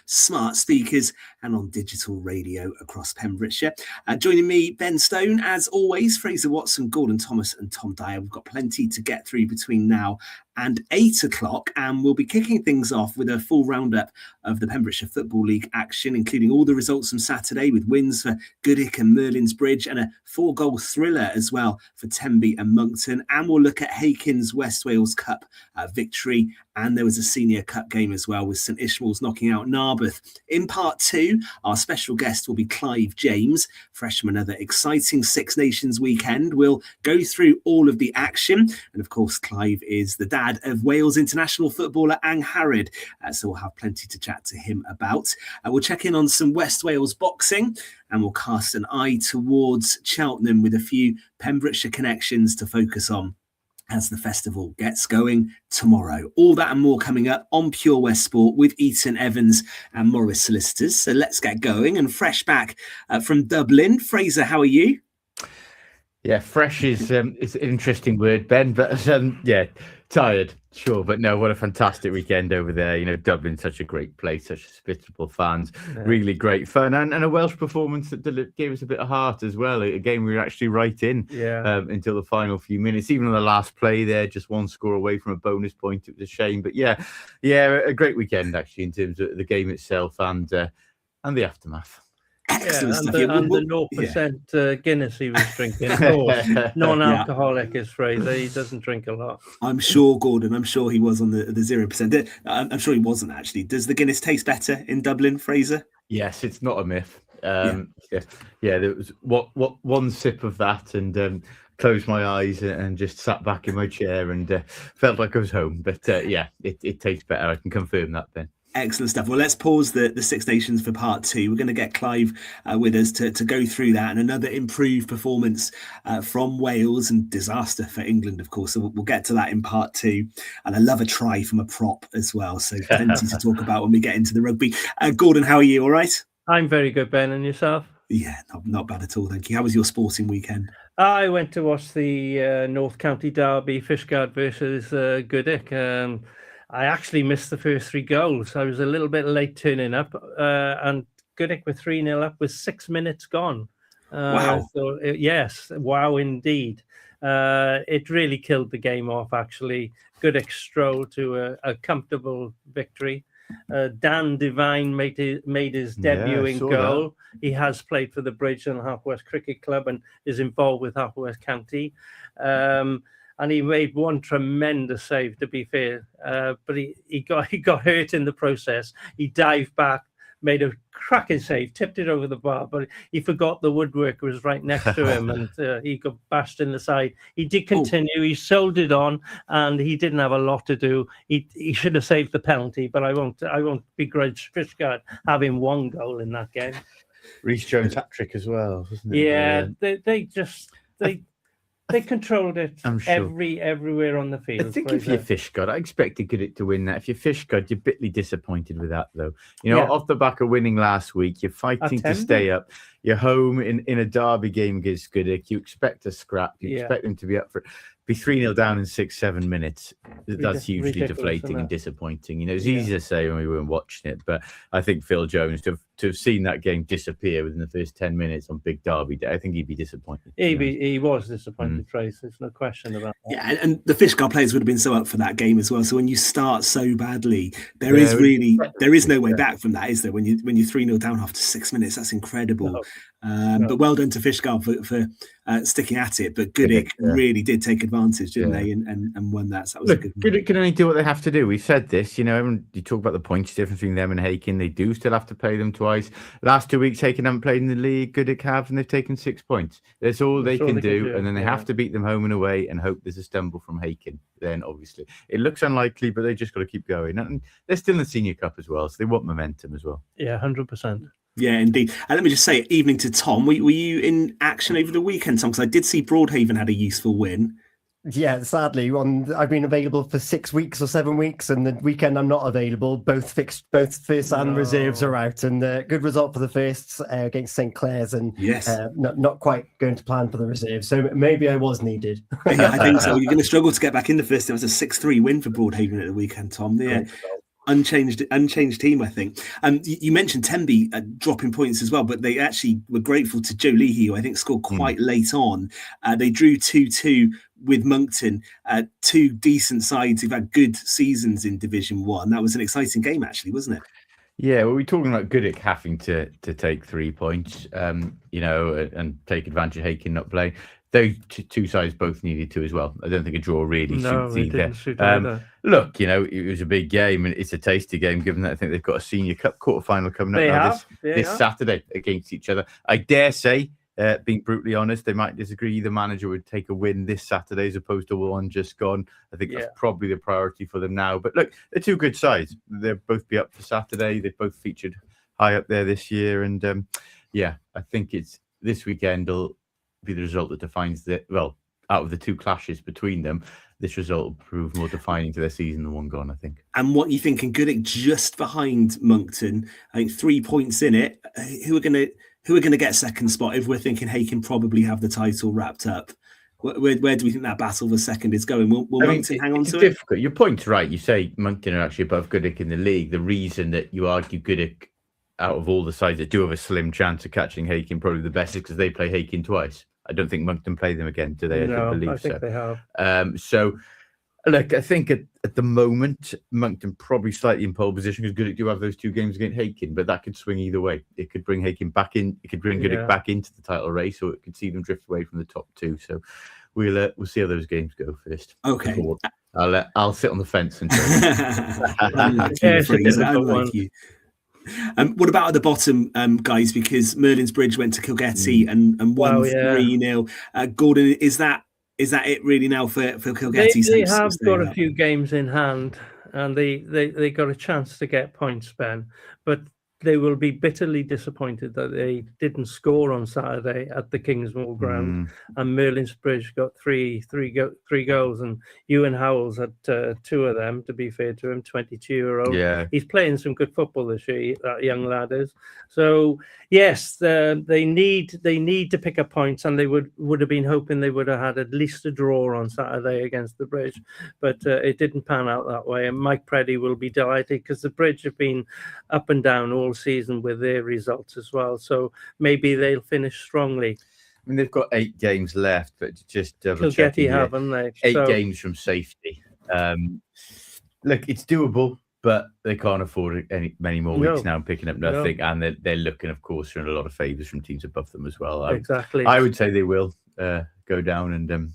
smart speakers and on digital radio across Pembrokeshire. Joining me, Ben Stone, as always, Fraser Watson, Gordon Thomas and Tom Dyer. We've got plenty to get through between now and 8 o'clock, and we'll be kicking things off with a full roundup of the Pembrokeshire Football League action, including all the results from Saturday with wins for Goodwick and Merlings Bridge and a 4-goal thriller as well for Tenby and Monkton. And we'll look at Hakin's West Wales Cup victory, and there was a Senior Cup game as well with St Ishmael's knocking out Narberth. In part 2, our special guest will be Clive James, fresh from another exciting Six Nations weekend. We'll go through all of the action, and of course Clive is the dad of Wales international footballer Ang Harrod, so we'll have plenty to chat to him about. We'll check in on some West Wales boxing, and we'll cast an eye towards Cheltenham with a few Pembrokeshire connections to focus on as the festival gets going tomorrow. All that and more coming up on Pure West Sport with Eaton-Evans and Morris Solicitors. So let's get going. And fresh back from Dublin, Fraser, how are you? Yeah, fresh is an interesting word, Ben, but tired, sure. But no, what a fantastic weekend over there. You know, Dublin's such a great place, such hospitable fans, really great fun, and a Welsh performance that gave us a bit of heart as well. A game we were actually right in until the final few minutes. Even on the last play there, just one score away from a bonus point. It was a shame, but yeah, a great weekend actually in terms of the game itself and the aftermath. Excellent and the 0% Guinness he was drinking. Non-alcoholic is Fraser. He doesn't drink a lot. I'm sure, Gordon. I'm sure he was on the 0%. I'm sure he wasn't actually. Does the Guinness taste better in Dublin, Fraser? Yes, it's not a myth. There was one sip of that and closed my eyes and just sat back in my chair and felt like I was home. But it tastes better. I can confirm that, Ben. Excellent stuff. Well, let's pause the Six Nations for part 2. We're going to get Clive with us to go through that and another improved performance from Wales and disaster for England, of course. So we'll get to that in part 2. And I love a try from a prop as well. So plenty to talk about when we get into the rugby. Gordon, how are you? All right? I'm very good, Ben. And yourself? Yeah, not bad at all. Thank you. How was your sporting weekend? I went to watch the North County derby, Fishguard versus Goodwick. I actually missed the first 3 goals. I was a little bit late turning up, and Goodwick were 3-0 up with 6 minutes gone. Wow. Wow indeed. It really killed the game off, actually. Goodwick strolled to a comfortable victory. Dan Devine made his debuting goal. That. He has played for the Bridge and Half West Cricket Club and is involved with Half West County. And he made one tremendous save, to be fair, but he got hurt in the process. He dived back, made a cracking save, tipped it over the bar, but he forgot the woodworker was right next to him, and he got bashed in the side. He did continue. He soldiered on, and he didn't have a lot to do. He should have saved the penalty, but I won't begrudge Fishguard having 1 goal in that game. Rhys Jones hat-trick as well, wasn't it? Yeah, they controlled it everywhere on the field. I think if you're Fishguard, I expected Goodwick to win that. If you're Fishguard, you're bitterly disappointed with that, though. You know, off the back of winning last week, you're fighting to stay up. You're home in a derby game against Goodwick. You expect a scrap. You expect them to be up for it. Be 3-0 down in 6-7 minutes. That's hugely deflating and disappointing. You know, it's easy to say when we weren't watching it, but I think Phil Jones to have seen that game disappear within the first 10 minutes on Big Derby Day, I think he'd be disappointed. He was disappointed, Trace. There's no question about that. Yeah, and the Fishguard players would have been so up for that game as well. So when you start so badly, there is no way back from that, is there? When you're 3-0 down after 6 minutes, that's incredible. No. But well done to Fishguard for sticking at it. But Goodwick really did take advantage, didn't they? And won that. So that was a good one. Goodwick can only do what they have to do. We've said this, you know, you talk about the points difference between them and Hakin. They do still have to play them twice. Last 2 weeks, Hakin haven't played in the league. Goodwick have, and they've taken 6 points. That's all they can do. And then they have to beat them home and away and hope there's a stumble from Hakin. Then, obviously, it looks unlikely, but they just got to keep going. And they're still in the Senior Cup as well, so they want momentum as well. Yeah, 100%. Yeah, indeed. And let me just say, evening to Tom. Were you in action over the weekend, Tom? Because I did see Broadhaven had a useful win. Yeah, sadly, I've been available for 6 weeks or 7 weeks, and the weekend I'm not available. Both firsts and reserves are out, and good result for the firsts against St Clair's, and not quite going to plan for the reserves. So maybe I was needed. Yeah, I think so. You're going to struggle to get back in the first. It was a 6-3 win for Broadhaven at the weekend, Tom. Yeah. unchanged team, I think. You mentioned Tenby dropping points as well, but they actually were grateful to Joe Leahy, who I think scored quite late on. They drew 2-2 with Monkton, two decent sides who've had good seasons in Division 1. That was an exciting game, actually, wasn't it? Yeah, well, we're talking about Goodwick having to take 3 points, and take advantage of Hakin not playing. Those two sides both needed to as well. I don't think a draw really suits either. Look, it was a big game, and it's a tasty game, given that I think they've got a Senior Cup quarter-final coming up this Saturday against each other. I dare say, being brutally honest, they might disagree. The manager would take a win this Saturday as opposed to one just gone. I think that's probably the priority for them now. But look, they're two good sides. They'll both be up for Saturday. They've both featured high up there this year. And I think it's this weekend will be the result that defines out of the two clashes between them, this result will prove more defining to their season than one gone, I think. And what you think in Goodwick, just behind Monkton, I think 3 points in it. Who are going to get second spot if we're thinking Hakin probably have the title wrapped up? Where do we think that battle for second is going? Will Monkton hang on to it? Difficult. Your point's right. You say Monkton are actually above Goodwick in the league. The reason that you argue Goodwick, out of all the sides that do have a slim chance of catching Hakin, probably the best is because they play Hakin twice. I don't think Monkton play them again, do they? I think they have. So, look, I think at the moment, Monkton probably slightly in pole position because Goodwick do have those 2 games against Hakin, but that could swing either way. It could bring Hakin back in. It could bring Goodwick back into the title race, or it could see them drift away from the top 2. So we'll see how those games go first. Okay. I'll sit on the fence and unlike you. What about at the bottom, guys? Because Merlings Bridge went to Kilgetty and won 3-0. Gordon, is that it really now for Kilgetty? They have got a few games in hand, and they got a chance to get points, Ben, but they will be bitterly disappointed that they didn't score on Saturday at the Kingsmore ground. And Merlings Bridge got three goals, and Ewan Howells had 2 of them, to be fair to him, 22-year-old. Yeah. He's playing some good football this year, that young lad is. So, yes, they need to pick up points, and they would have been hoping they would have had at least a draw on Saturday against the Bridge. But it didn't pan out that way. And Mike Preddy will be delighted because the Bridge have been up and down all season with their results as well, so maybe they'll finish strongly. I mean, they've got 8 games left, but just Kilgetty haven't they? 8 games from safety. Look, it's doable, but they can't afford many more weeks now and picking up nothing. And they're looking, of course, for a lot of favours from teams above them as well. Exactly. I would say they will go down, and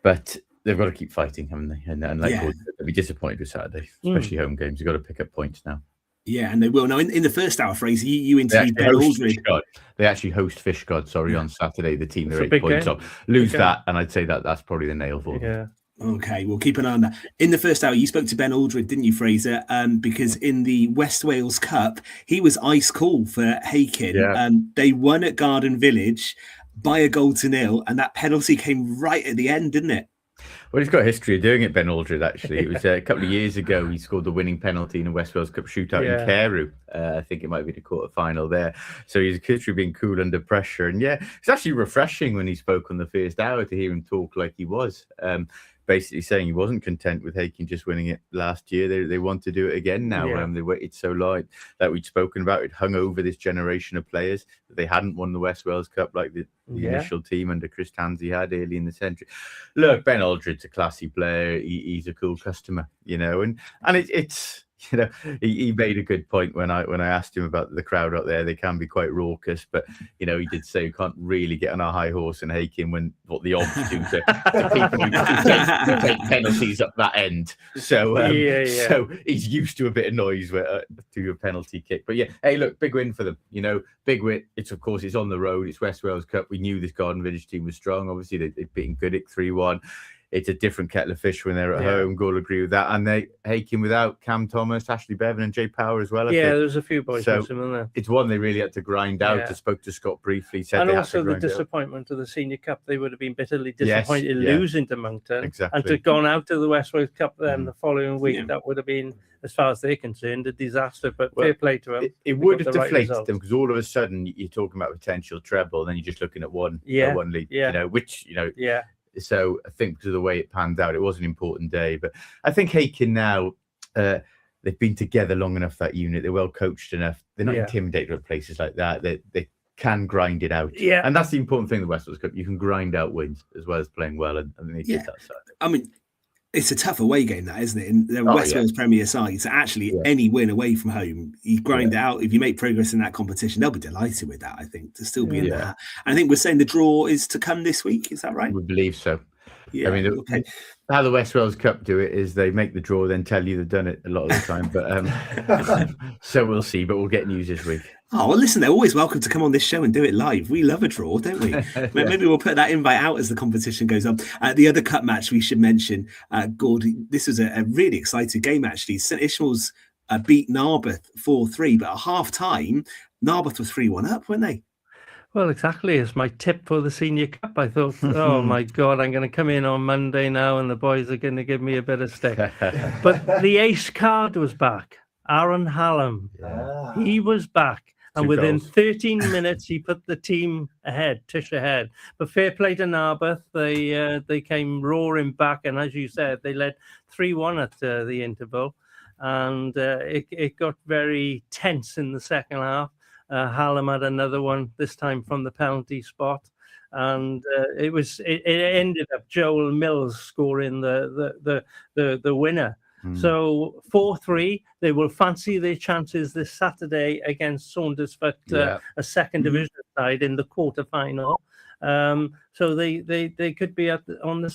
but they've got to keep fighting, haven't they? And they'll be disappointed with Saturday, especially home games. You've got to pick up points now. Yeah, and they will. Now, in the first hour, Fraser, you interviewed Ben Aldred. They actually host Fishguard, on Saturday, the team they're 8 points off. Lose that, and I'd say that's probably the nail for them. Yeah. Okay, we'll keep an eye on that. In the first hour, you spoke to Ben Aldred, didn't you, Fraser? Because in the West Wales Cup, he was ice cool for Hakin. Yeah. They won at Garden Village by a 0-0, and that penalty came right at the end, didn't it? Well, he's got a history of doing it, Ben Aldred, actually. It was a couple of years ago. He scored the winning penalty in a West Wales Cup shootout in Carew. I think it might be the quarter-final there. So he's a history of being cool under pressure. And it's actually refreshing when he spoke on the first hour to hear him talk like he was. Basically saying he wasn't content with Hakin just winning it last year. They want to do it again now. They waited so long that we'd spoken about. It hung over this generation of players that they hadn't won the West Wales Cup like the initial team under Chris Tansey had early in the century. Look, Ben Aldred's a classy player. He's a cool customer, and it's. He made a good point when I asked him about the crowd out there. They can be quite raucous, but he did say you can't really get on a high horse and Hakin when what the odds do to people who take penalties up that end. So so he's used to a bit of noise to a penalty kick. But hey, look, big win for them. Big win. It's on the road. It's West Wales Cup. We knew this Garden Village team was strong. Obviously, they've beaten Goodwick 3-1. It's a different kettle of fish when they're at home. Goal agree with that. And they Hakin without Cam Thomas, Ashley Bevan, and Jay Power as well. There's a few boys missing in there. It's one they really had to grind out. I spoke to Scott briefly. Said and also the disappointment of the Senior Cup. They would have been bitterly disappointed losing to Monkton. Exactly. And to have gone out to the West Wales Cup then the following week, that would have been, as far as they're concerned, a disaster. But fair play to them. It would have deflated them because all of a sudden you're talking about potential treble, then you're just looking at one league. Which. So I think because of the way it panned out, it was an important day. But I think Hakin now, they've been together long enough, that unit. They're well coached enough. They're not Yeah. intimidated at places like that. They can grind it out. Yeah. And that's the important thing in the West Wales Cup. You can grind out wins as well as playing well, and they did that side. I mean, it's a tough away game, that, isn't it? In the West Wales Premier side, so actually any win away from home, you grind it out. If you make progress in that competition, they'll be delighted with that, I think, to still be in that. And I think we're saying the draw is to come this week. Is that right? We believe so. Yeah. I mean, how the West Wales Cup do it is they make the draw, then tell you they've done it a lot of the time. But so we'll see. But we'll get news this week. Oh, well, listen, they're always welcome to come on this show and do it live. We love a draw, don't we? Maybe we'll put that invite out as the competition goes on. The other cup match we should mention, Gordon, this was a really exciting game, actually. St Ishmael's beat Narberth 4-3, but at half-time, Narberth was 3-1 up, weren't they? Well, exactly. It's my tip for the Senior Cup. I thought, oh my God, I'm going to come in on Monday now and the boys are going to give me a bit of stick. But the ace card was back. Aaron Hallam. Yeah. He was back. And within 13 minutes, he put the team ahead, Tish ahead. But fair play to Narberth. They came roaring back. And as you said, they led 3-1 at the interval. And it got very tense in the second half. Hallam had another one, this time from the penalty spot. And it ended up Joel Mills scoring the winner. So 4-3, they will fancy their chances this Saturday against Saundersfoot, a second division side in the quarterfinal. So they could be on the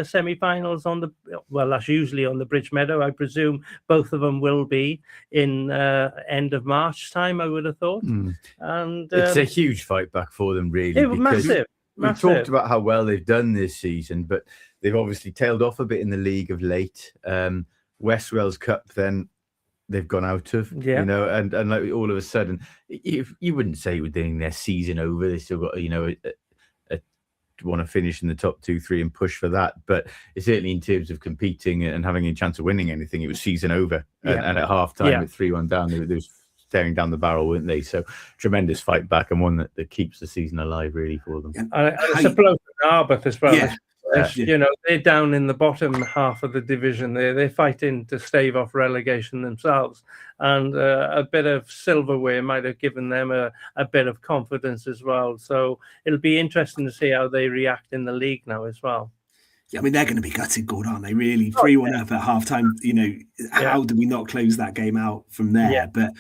semi-finals that's usually on the Bridge Meadow. I presume both of them will be in end of March time, I would have thought. And it's a huge fight back for them, really. It was massive. We talked about how well they've done this season, but they've obviously tailed off a bit in the league of late. West Wales Cup, then they've gone out of, and like all of a sudden, if you wouldn't say within their season over, they still got, want to finish in the top 2-3 and push for that. But it's certainly in terms of competing and having a chance of winning anything, it was season over. And at half time, with 3-1 down, they were staring down the barrel, weren't they? So tremendous fight back, and one that keeps the season alive, really, for them. It's a blow for Narberth as well. They're down in the bottom half of the division. They're fighting to stave off relegation themselves, and a bit of silverware might have given them a bit of confidence as well. So it'll be interesting to see how they react in the league now as well. Yeah, I mean, they're going to be gutted good, aren't they? Really, 3-1 up at half-time. How do we not close that game out from there? Yeah. But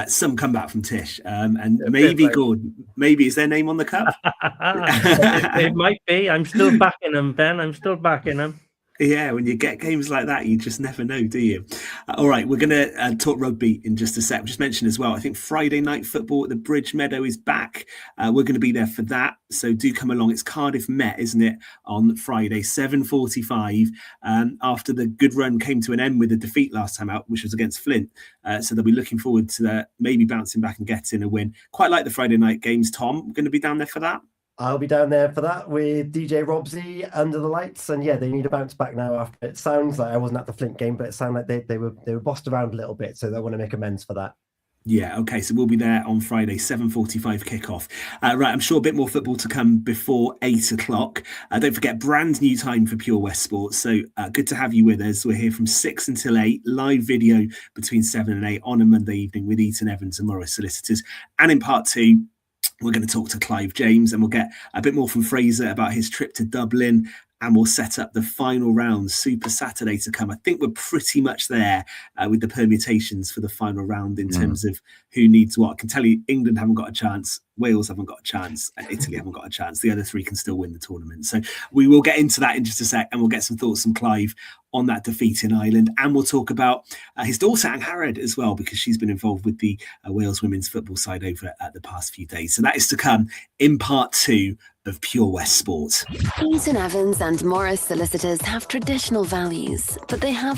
some comeback from Tish, and maybe good. Maybe is their name on the cup? It might be. I'm still backing them, Ben. I'm still backing them. Yeah, when you get games like that, you just never know, do you? All right, we're going to talk rugby in just a sec. Just mention as well, I think Friday night football at the Bridge Meadow is back. We're going to be there for that, so do come along. It's Cardiff Met, isn't it, on Friday, 7:45, after the good run came to an end with a defeat last time out, which was against Flint. So they'll be looking forward to maybe bouncing back and getting a win. Quite like the Friday night games, Tom. We're going to be down there for that. I'll be down there for that with DJ Robsy under the lights, and they need a bounce back now. After it sounds like I wasn't at the Flint game, but it sounded like they were bossed around a little bit, so they want to make amends for that. Yeah, okay, so we'll be there on Friday, 7:45 kickoff. Right, I'm sure a bit more football to come before 8 o'clock. Don't forget, brand new time for Pure West Sports. So good to have you with us. We're here from 6 until 8, live video between 7 and 8 on a Monday evening with Eaton-Evans and Morris Solicitors. And in part 2, we're going to talk to Clive James, and we'll get a bit more from Fraser about his trip to Dublin, and we'll set up the final round, Super Saturday to come. I think we're pretty much there with the permutations for the final round in terms of who needs what. I can tell you England haven't got a chance, Wales haven't got a chance, and Italy haven't got a chance. The other 3 can still win the tournament. So we will get into that in just a sec, and we'll get some thoughts from Clive on that defeat in Ireland. And we'll talk about his daughter, Angharad, as well, because she's been involved with the Wales women's football side over the past few days. So that is to come in part 2 of Pure West Sport. Eaton-Evans and Morris Solicitors have traditional values, but they have